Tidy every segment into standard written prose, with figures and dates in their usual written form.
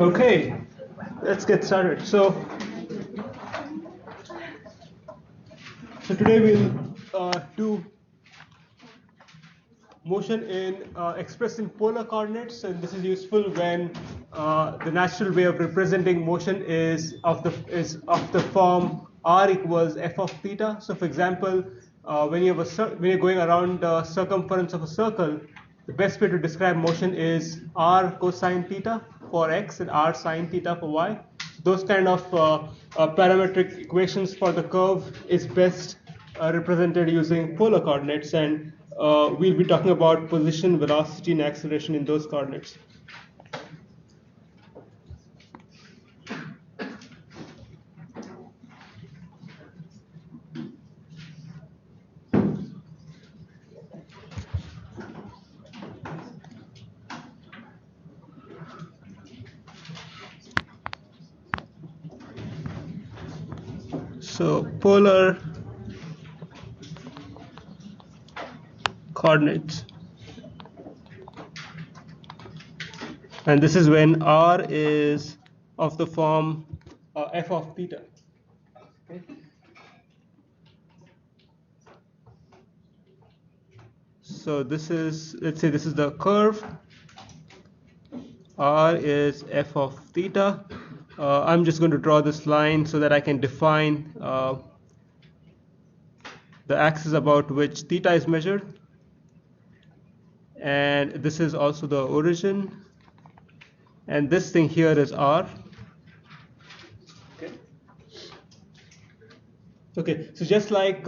Okay, let's get started. So today we'll do motion in expressed in polar coordinates, and this is useful when the natural way of representing motion is of the form r equals f of theta. So, for example, when you're going around the circumference of a circle, the best way to describe motion is r cosine theta for x and r sine theta for y. Those kind of parametric equations for the curve is best represented using polar coordinates, and we'll be talking about position, velocity, and acceleration in those coordinates. So polar coordinates, and this is when r is of the form f of theta. Okay. So this is, let's say this is the curve, r is f of theta. I'm just going to draw this line so that I can define the axis about which theta is measured, and this is also the origin, and this thing here is r. Okay, so just like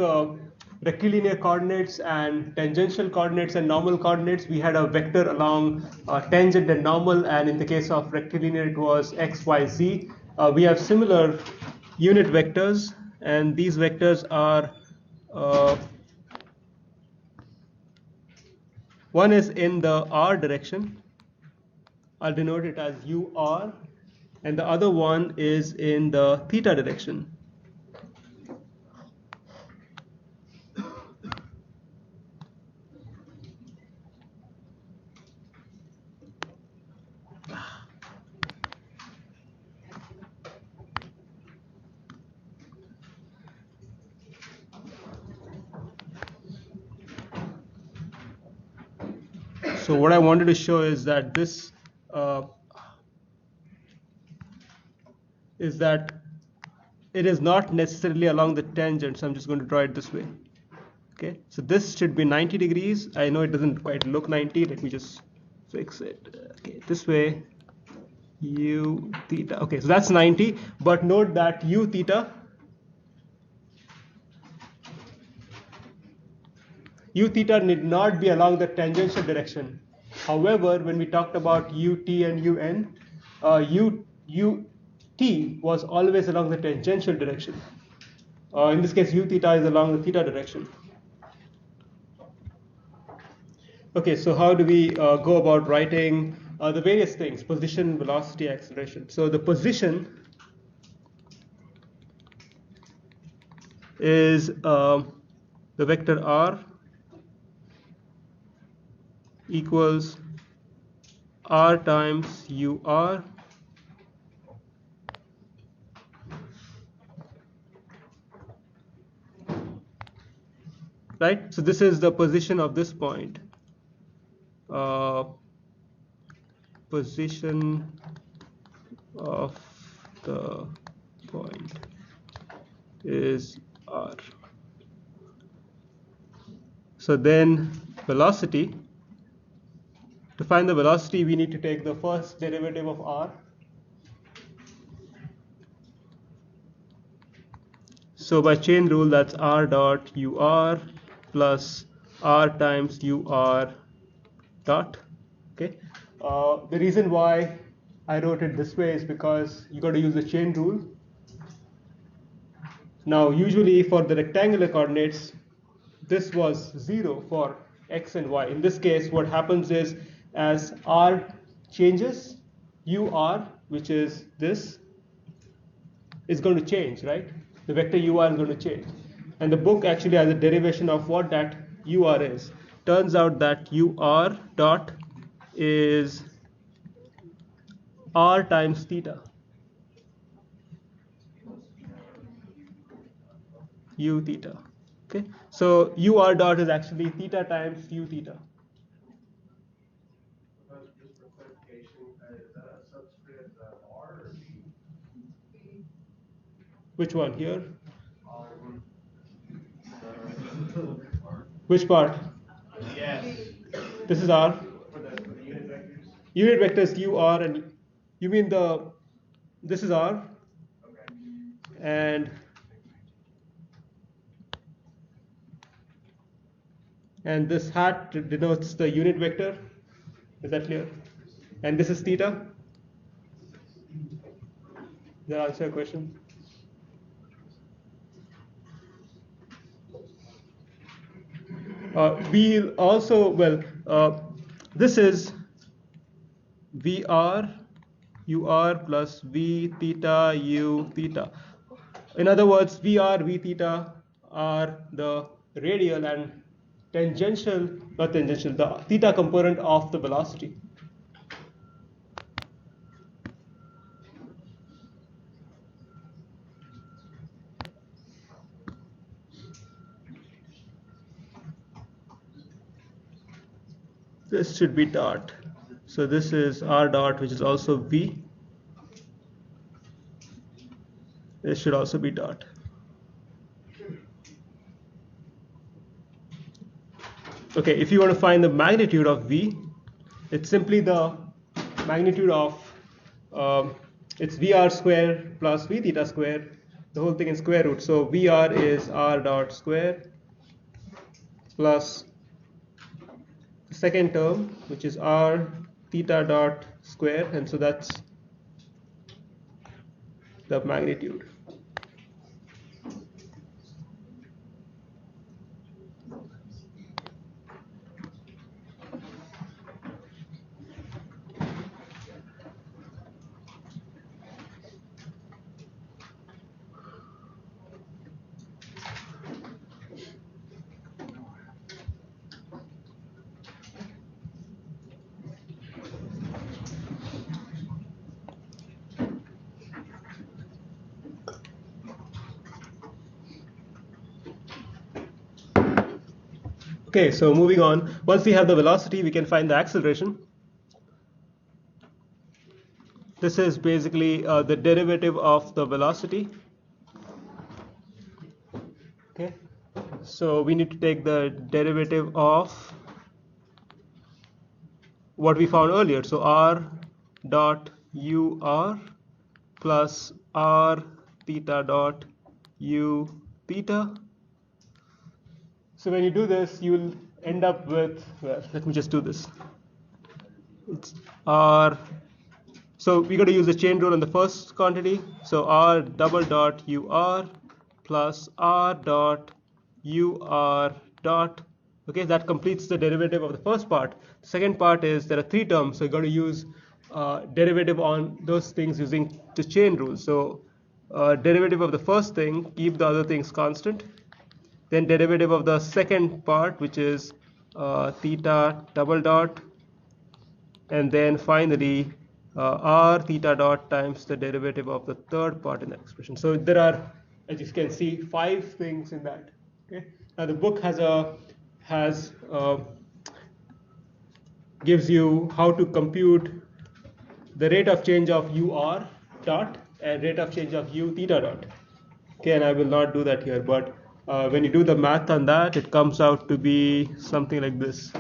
rectilinear coordinates and tangential coordinates and normal coordinates, we had a vector along tangent and normal, and in the case of rectilinear it was x, y, z. We have similar unit vectors, and these vectors are one is in the r direction, I'll denote it as ur, and the other one is in the theta direction. So what I wanted to show is that this is that it is not necessarily along the tangent, so I'm just going to draw it this way. Okay, so this should be 90 degrees. I know it doesn't quite look 90. Let me just fix it. Okay, this way, u theta. Okay, so that's 90, but note that u theta need not be along the tangential direction. However, when we talked about ut and un, ut was always along the tangential direction. In this case, u theta is along the theta direction. Okay, so how do we go about writing the various things: position, velocity, acceleration? So the position is the vector r equals r times ur right? So this is the position of this point. Position of the point is r. So then velocity, to find the velocity we need to take the first derivative of r. So by chain rule, that's r dot ur plus r times ur dot. Okay. The reason why I wrote it this way is because you got to use the chain rule. Now, usually for the rectangular coordinates, this was 0 for x and y. In this case, what happens is, as r changes, ur, which is this, is going to change, right? The vector ur is going to change. And the book actually has a derivation of what that ur is. Turns out that ur dot is r times theta, u theta. Okay, so u r dot is actually theta times u theta. Just for clarification, is that a subscript R or V? Which one here? Um, Which part? yes. This is r. For the unit vectors? Unit vectors u r, and you mean the, this is r, Okay. and this hat denotes the unit vector. Is that clear? And this is theta. Does that answer your question? We'll also, well, this is VR UR plus V theta U theta. In other words, VR V theta are the radial and tangential, not tangential, the theta component of the velocity. This should be dot. So this is R dot, which is also V. This should also be dot. Okay, if you want to find the magnitude of V, it's simply the magnitude of, it's VR square plus V theta square, the whole thing in square root. So VR is R dot square plus the second term, which is R theta dot square, and so that's the magnitude. Okay, so moving on. Once we have the velocity, we can find the acceleration. This is basically the derivative of the velocity. Okay, so we need to take the derivative of what we found earlier. So r dot ur plus r theta dot u theta. So when you do this, you will end up with, well, let me just do this. It's r, so we got to use the chain rule on the first quantity. So r double dot ur plus r dot ur dot. Okay, that completes the derivative of the first part. The second part is there are three terms, so you got to use derivative on those things using the chain rule. So derivative of the first thing, keep the other things constant. Then derivative of the second part, which is theta double dot, and then finally r theta dot times the derivative of the third part in the expression. So there are, as you can see, 5 things in that. Okay. Now the book gives you how to compute the rate of change of ur dot and rate of change of u theta dot. Okay, and I will not do that here, but when you do the math on that, it comes out to be something like this: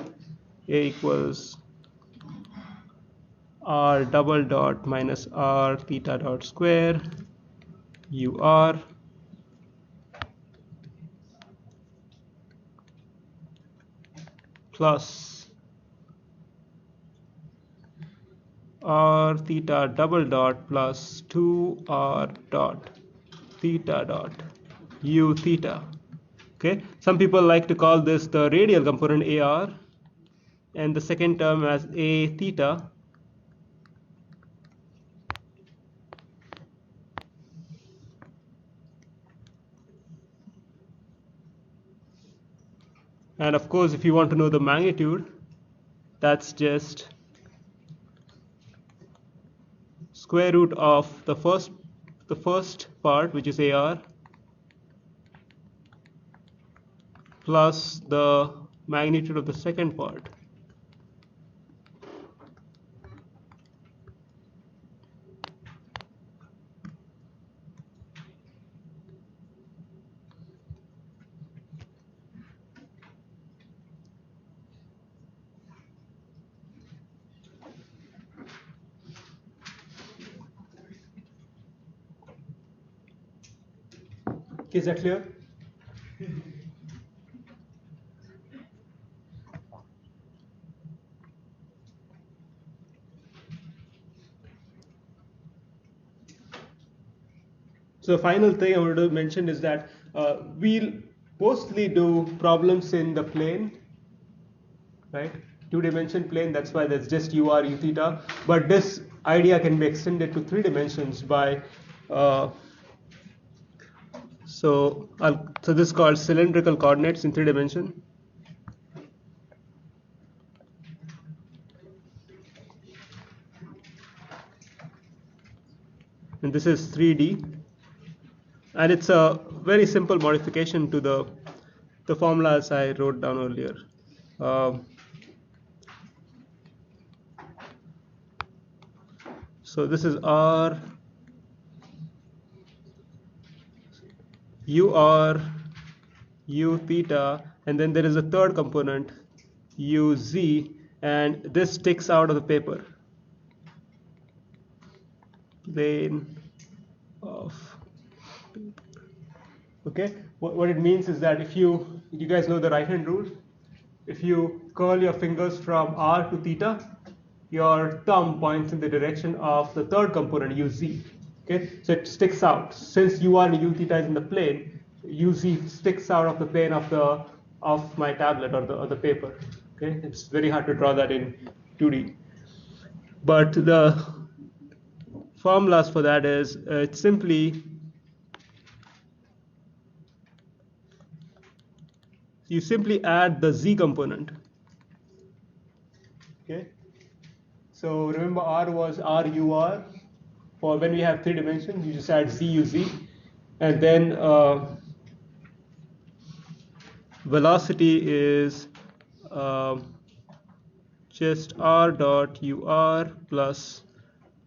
a equals r double dot minus r theta dot square ur plus r theta double dot plus 2r dot theta dot u theta. Okay, some people like to call this the radial component ar, and the second term as a theta. And of course, if you want to know the magnitude, that's just square root of the first part, which is AR, plus the magnitude of the second part. Is that clear? So the final thing I wanted to mention is that we'll mostly do problems in the plane, right? Two-dimension plane, that's why there's just UR, U theta. But this idea can be extended to 3 dimensions by, so this is called cylindrical coordinates in 3 dimension. And this is 3D. And it's a very simple modification to the formulas I wrote down earlier. So this is R, UR, U theta, and then there is a third component, UZ, and this sticks out of the paper. Plane of paper. Okay, what it means is that if you guys know the right hand rule, if you curl your fingers from R to theta, your thumb points in the direction of the third component, UZ. Okay, so it sticks out. Since UR and U theta is in the plane, UZ sticks out of the plane of my tablet or the paper. Okay, it's very hard to draw that in 2D. But the formulas for that is it's simply you simply add the Z component. Okay. So remember R was RUR. For when we have 3 dimensions, you just add ZUZ, and then velocity is just R dot UR plus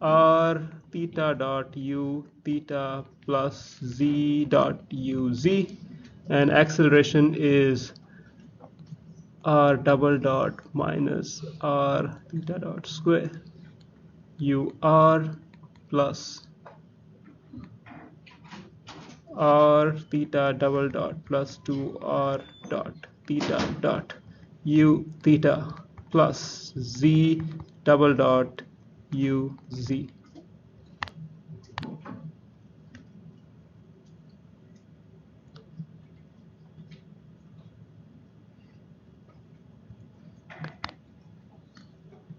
R theta dot U theta plus Z dot UZ, and acceleration is R double dot minus R theta dot square UR plus R theta double dot plus 2R dot theta dot U theta plus Z double dot U Z.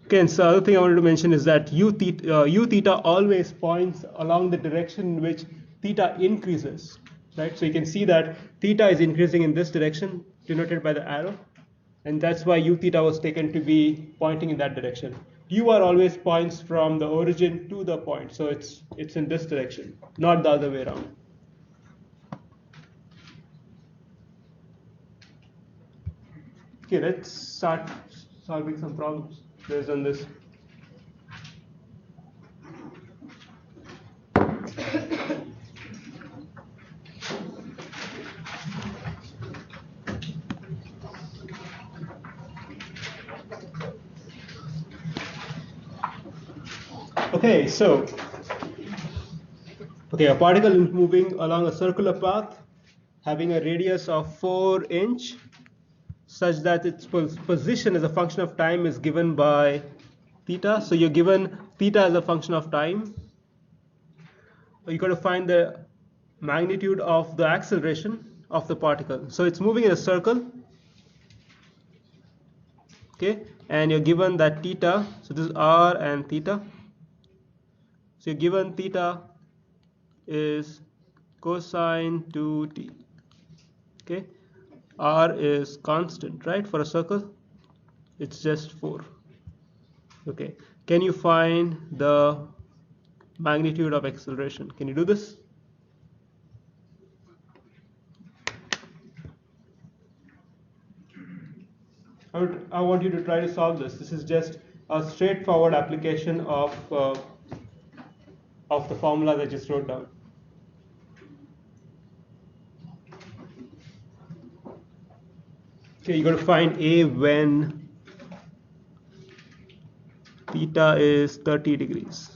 Okay, and so the other thing I wanted to mention is that U theta always points along the direction in which theta increases, right? So you can see that theta is increasing in this direction, denoted by the arrow, and that's why U theta was taken to be pointing in that direction. UR always points from the origin to the point, so it's in this direction, not the other way around. Okay, let's start solving some problems based on this. Okay, so a particle is moving along a circular path having a radius of 4 inch such that its position as a function of time is given by theta. So you're given theta as a function of time. You got to find the magnitude of the acceleration of the particle. So it's moving in a circle. Okay, and you're given that theta. So this is R and theta. So you're given theta is cosine 2t. Okay, R is constant, right? For a circle, it's just 4. Okay, can you find the magnitude of acceleration. Can you do this? I want you to try to solve this. This is just a straightforward application of the formula that I just wrote down. Okay, you're going to find A when theta is 30 degrees.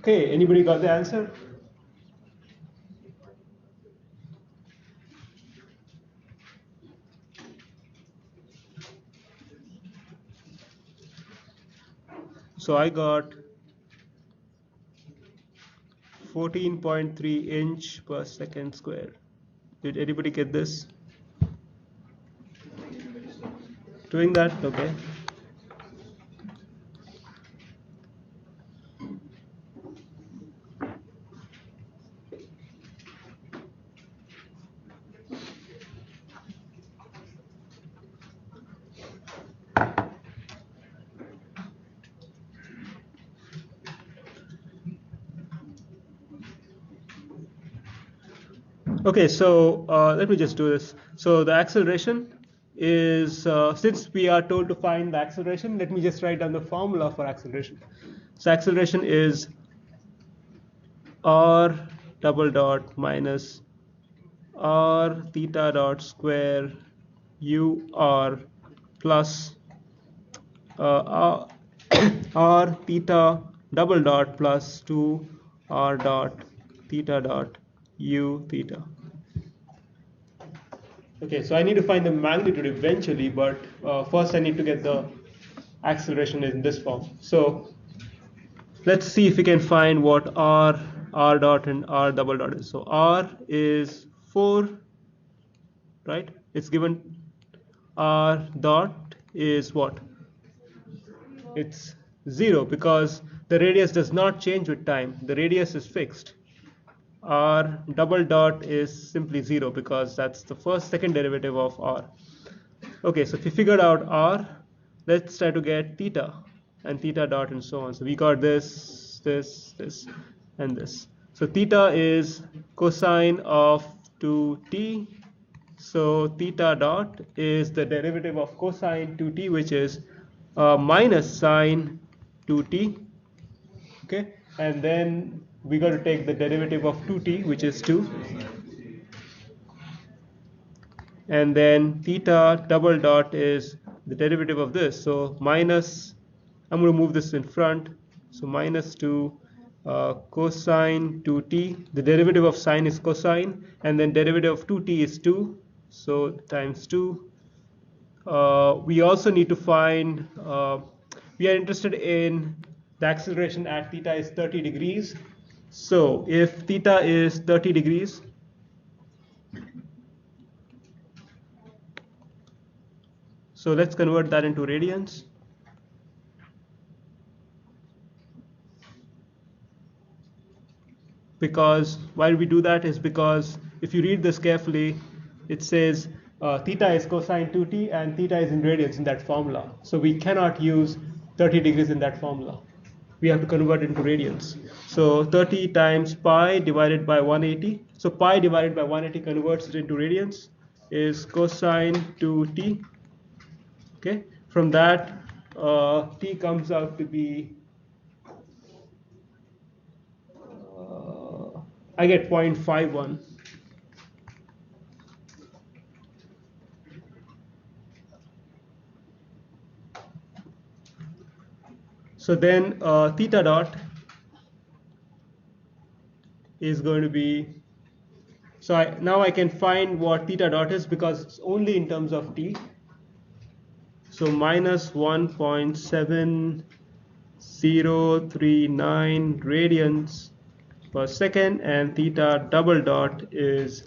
Okay, anybody got the answer? So I got 14.3 inch per second square. Did anybody get this? Doing that? Okay. Okay, so let me just do this. So the acceleration is, since we are told to find the acceleration, let me just write down the formula for acceleration. So acceleration is r double dot minus r theta dot square u r plus r, r theta double dot plus 2 r dot theta dot u theta. Okay, so I need to find the magnitude eventually, but first I need to get the acceleration in this form. So let's see if we can find what r dot and r double dot is. So r is 4, right? It's given. R dot is what? It's 0 because the radius does not change with time. The radius is fixed. R double dot is simply 0 because that's the second derivative of r. Okay, so if we figured out r, let's try to get theta and theta dot and so on. So we got this, and this. So theta is cosine of 2t. So theta dot is the derivative of cosine 2t, which is minus sine 2t. Okay, and then we got to take the derivative of 2t, which is 2. And then theta double dot is the derivative of this, so minus I'm going to move this in front. So minus 2 cosine 2t. The derivative of sine is cosine, and then derivative of 2t is 2. So times 2. We also need to find, we are interested in the acceleration at theta is 30 degrees. So if theta is 30 degrees, so let's convert that into radians. Because why we do that is because if you read this carefully, it says theta is cosine 2t and theta is in radians in that formula. So we cannot use 30 degrees in that formula. We have to convert into radians. So 30 times pi divided by 180. So pi divided by 180 converts it into radians is cosine 2t. Okay. From that, t comes out to be I get 0.51. So then theta dot is going to be, so now I can find what theta dot is because it's only in terms of t. So minus 1.7039 radians per second, and theta double dot is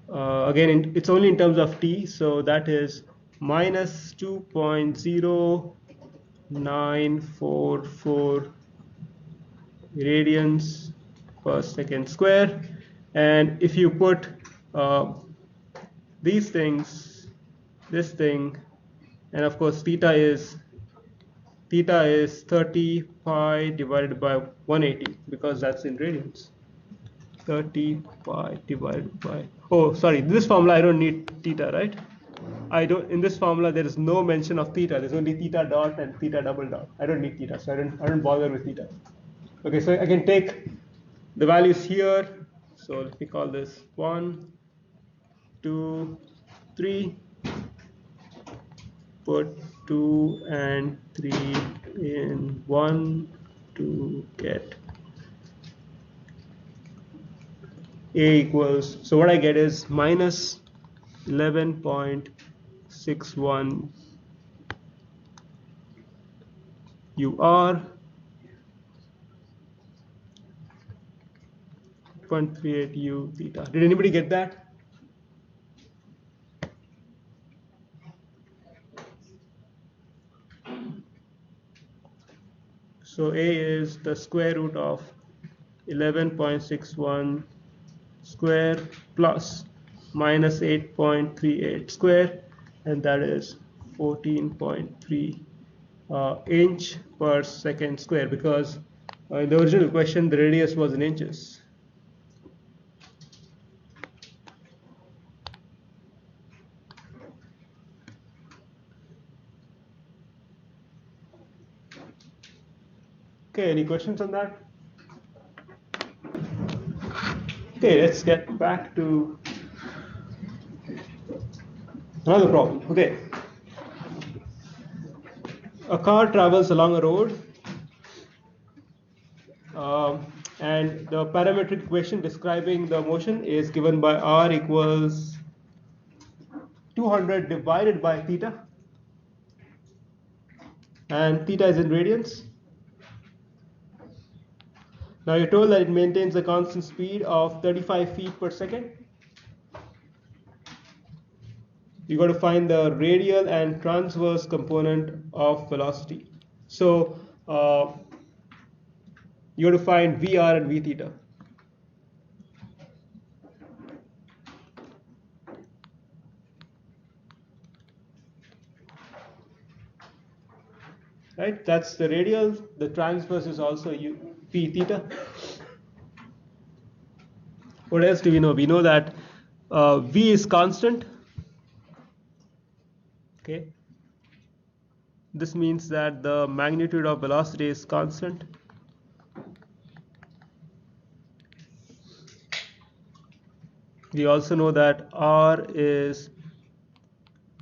again it's only in terms of t, so that is minus 2.0944 radians per second square. And if you put these things, this thing, and of course theta is 30 pi divided by 180 because that's in radians. 30 pi divided by, oh sorry, this formula I don't need theta, right? I don't, in this formula there is no mention of theta. There's only theta dot and theta double dot. I don't need theta, so I don't bother with theta. Okay, so I can take the values here. So let me call this 1, 2, 3. Put 2 and 3 in 1 to get A equals, so what I get is minus 11.61 UR 0.38 U theta. Did anybody get that? So A is the square root of 11.61 square plus minus 8.38 square, and that is 14.3 inch per second square, because in the original question the radius was in inches. Okay, any questions on that? Okay, let's get back to another problem. Okay. A car travels along a road, and the parametric equation describing the motion is given by r equals 200 divided by theta, and theta is in radians. Now you're told that it maintains a constant speed of 35 feet per second. You got to find the radial and transverse component of velocity. So you got to find VR and V theta. Right, that's the radial. The transverse is also P theta. What else do we know? We know that V is constant. Okay. This means that the magnitude of velocity is constant. We also know that R is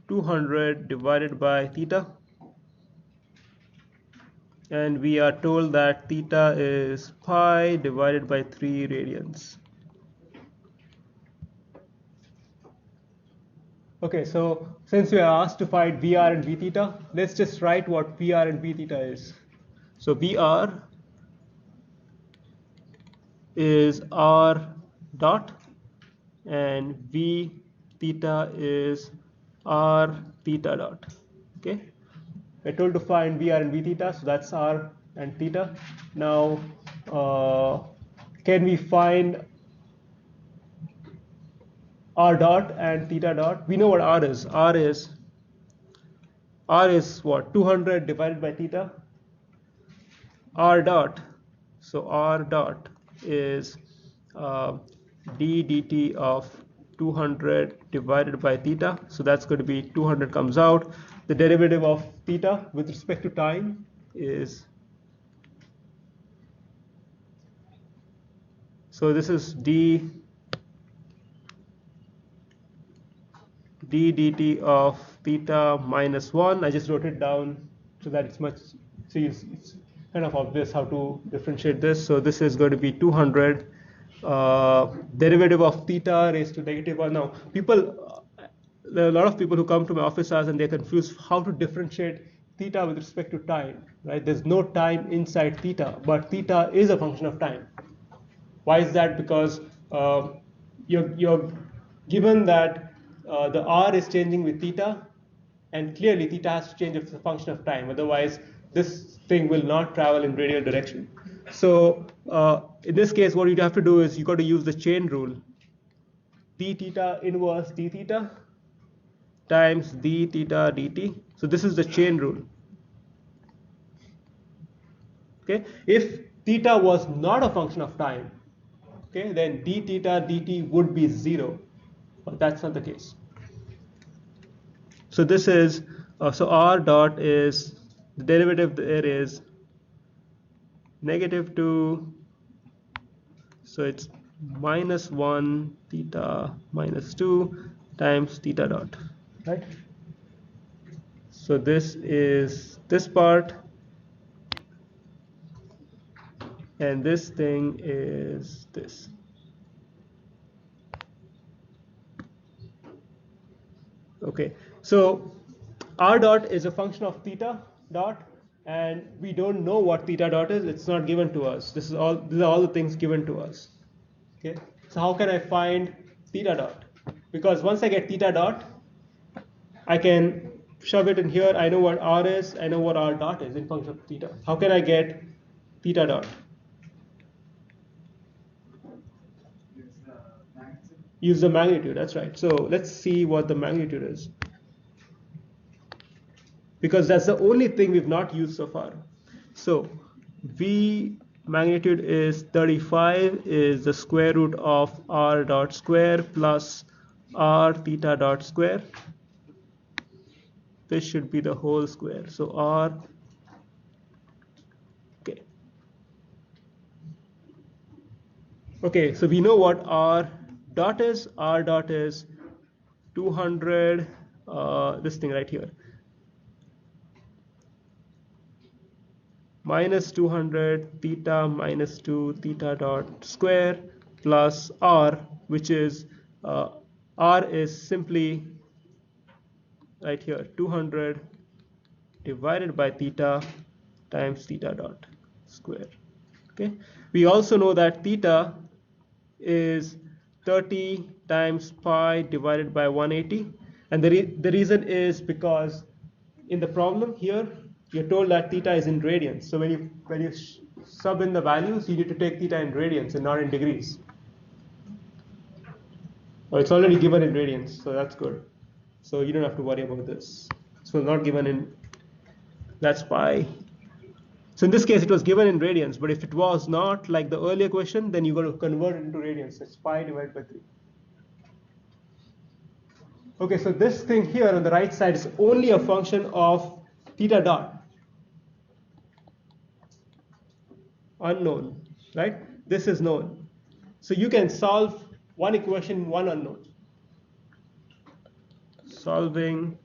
200 divided by theta. and we are told that theta is pi divided by 3 radians. Okay, so since we are asked to find Vr and V theta, let's just write what Vr and V theta is. So Vr is R dot and V theta is R theta dot. Okay, we're told to find Vr and V theta, so that's R and theta. Now, can we find R dot and theta dot? We know what R is. R is what? 200 divided by theta. R dot. So R dot is d dt of 200 divided by theta. So that's going to be 200 comes out. The derivative of theta with respect to time is, so this is d dt of theta minus 1. I just wrote it down so that it's much, so it's kind of obvious how to differentiate this. So this is going to be 200 derivative of theta raised to negative 1. Now, there are a lot of people who come to my office hours and they're confused how to differentiate theta with respect to time, right? There's no time inside theta, but theta is a function of time. Why is that? Because you're given that the r is changing with theta, and clearly theta has to change as a function of time. Otherwise, this thing will not travel in radial direction. So in this case, what you have to do is you got to use the chain rule. D theta inverse d theta times d theta dt. So this is the chain rule. Okay, if theta was not a function of time, okay, then d theta dt would be 0, but that's not the case. So this is so r dot is, the derivative there is negative 2, so it's minus 1 theta minus 2 times theta dot, right? So this is this part, and this thing is this. Okay, so r dot is a function of theta dot, and we don't know what theta dot is. It's not given to us. These are all the things given to us. Okay, so how can I find theta dot? Because once I get theta dot, I can shove it in here. I know what r is. I know what r dot is in function of theta. How can I get theta dot? Use the magnitude. That's right. So let's see what the magnitude is, because that's the only thing we've not used so far. So V magnitude is 35 is the square root of r dot square plus r theta dot square. This should be the whole square. So r, okay. Okay, so we know what r dot is. R dot is 200, this thing right here, minus 200 theta minus 2 theta dot square plus r, which is r is simply right here 200 divided by theta times theta dot square. Okay, we also know that theta is 30 times pi divided by 180, and the reason is because in the problem here you're told that theta is in radians. So when you sub in the values, you need to take theta in radians and not in degrees. Oh, it's already given in radians, so that's good. So you don't have to worry about this. So not given in, that's pi. So in this case, it was given in radians, but if it was not, like the earlier question, then you got to convert it into radians. It's pi divided by 3. Okay, so this thing here on the right side is only a function of theta dot. Unknown, right? This is known. So you can solve one equation, one unknown. Solving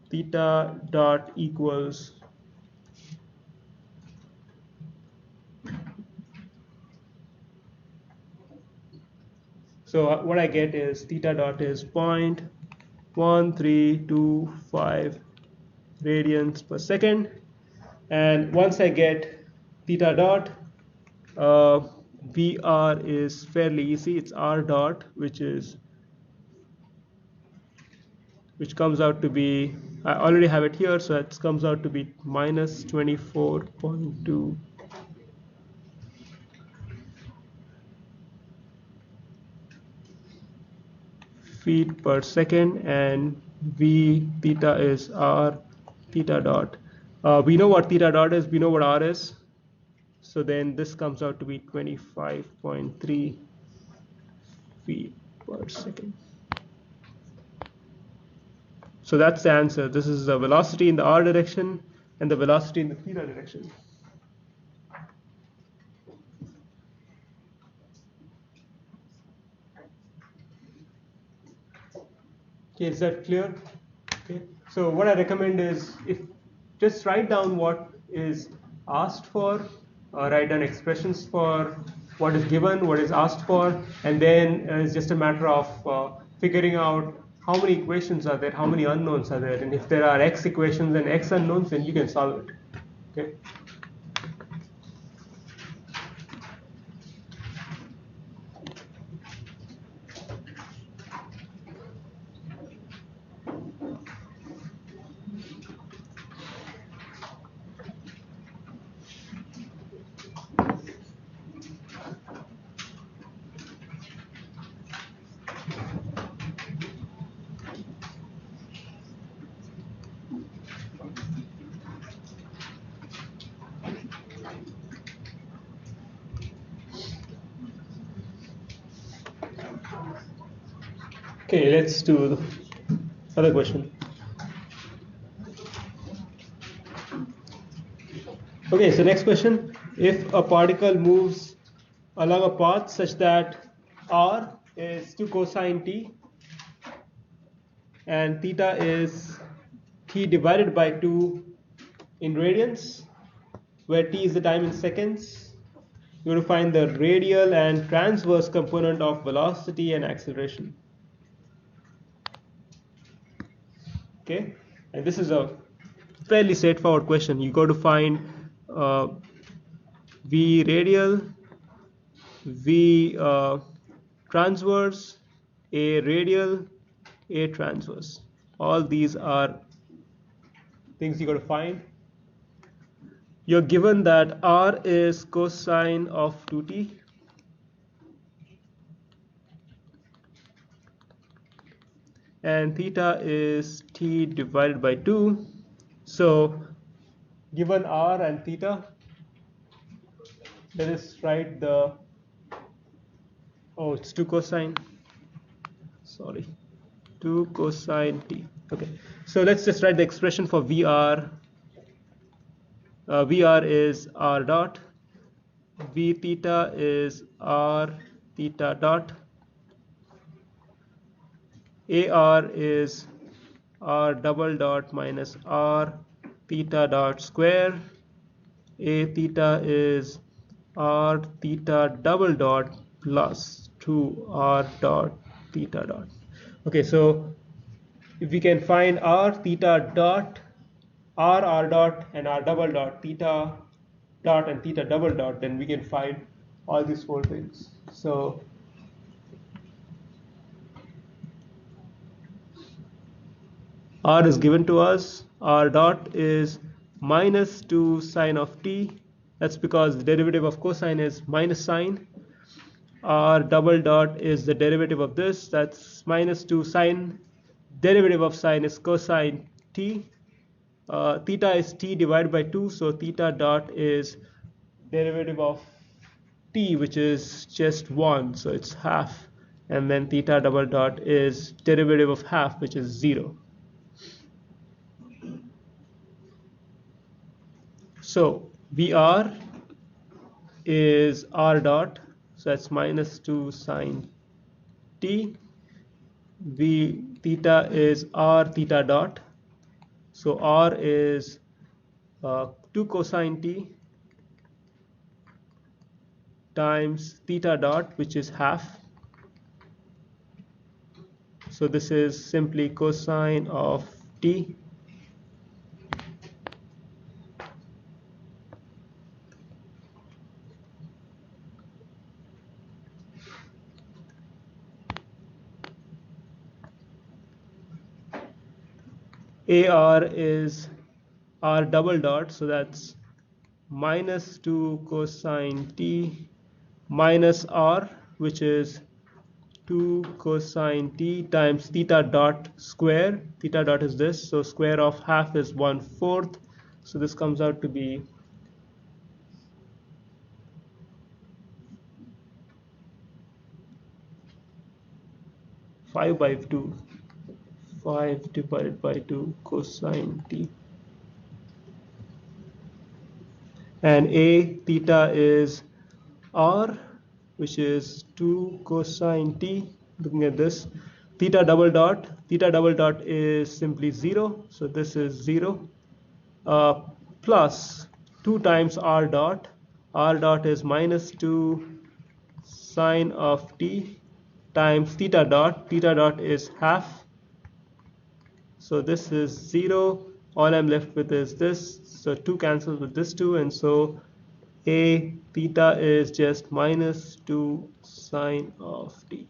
theta dot equals So what I get is theta dot is 0.1325 radians per second, and once I get theta dot, VR is fairly easy. It's R dot, which comes out to be, I already have it here, so it comes out to be minus 24.2 feet per second, and V theta is R theta dot. We know what theta dot is, we know what R is, so then this comes out to be 25.3 feet per second. So that's the answer. This is the velocity in the R direction and the velocity in the theta direction. Okay, is that clear? Okay. So what I recommend is, if just write down what is asked for, write down expressions for what is given, what is asked for, and then it's just a matter of figuring out how many equations are there, how many unknowns are there, and if there are x equations and x unknowns, then you can solve it. Okay. Okay, let's do the other question. Okay, so next question. If a particle moves along a path such that r is 2 cosine t and theta is t divided by 2 in radians, where t is the time in seconds, you have to find the radial and transverse component of velocity and acceleration. Okay, and this is a fairly straightforward question. You got to find v radial, v transverse, a radial, a transverse. All these are things you got to find. You're given that r is cosine of 2t, and theta is t divided by 2. So given r and theta, let us write the, oh, it's 2 cosine, sorry, 2 cosine t. Okay, so let's just write the expression for VR. VR is r dot, v theta is r theta dot, AR is r double dot minus r theta dot square, a theta is r theta double dot plus 2r dot theta dot. Okay, so if we can find r theta dot, r dot and r double dot, theta dot and theta double dot, then we can find all these four things. So r is given to us. R dot is minus 2 sine of t. That's because the derivative of cosine is minus sine. R double dot is the derivative of this. That's minus 2 sine. Derivative of sine is cosine t. Theta is t divided by 2. So theta dot is derivative of t, which is just 1. So it's half. And then theta double dot is derivative of half, which is 0. So VR is r dot, so that's minus 2 sine t. V theta is r theta dot, so r is 2 cosine t times theta dot, which is half, So this is simply cosine of t. AR is R double dot, so that's minus 2 cosine t minus R, which is 2 cosine t times theta dot square. Theta dot is this, so square of half is 1/4. So this comes out to be 5 by 2. 5 divided by 2 cosine t. And A theta is R, which is 2 cosine t. Looking at this, theta double dot is simply 0, so this is 0, plus 2 times r dot is minus 2 sine of t times theta dot is half, so this is 0. All I'm left with is this, so 2 cancels with this 2, and so A theta is just minus 2 sine of t.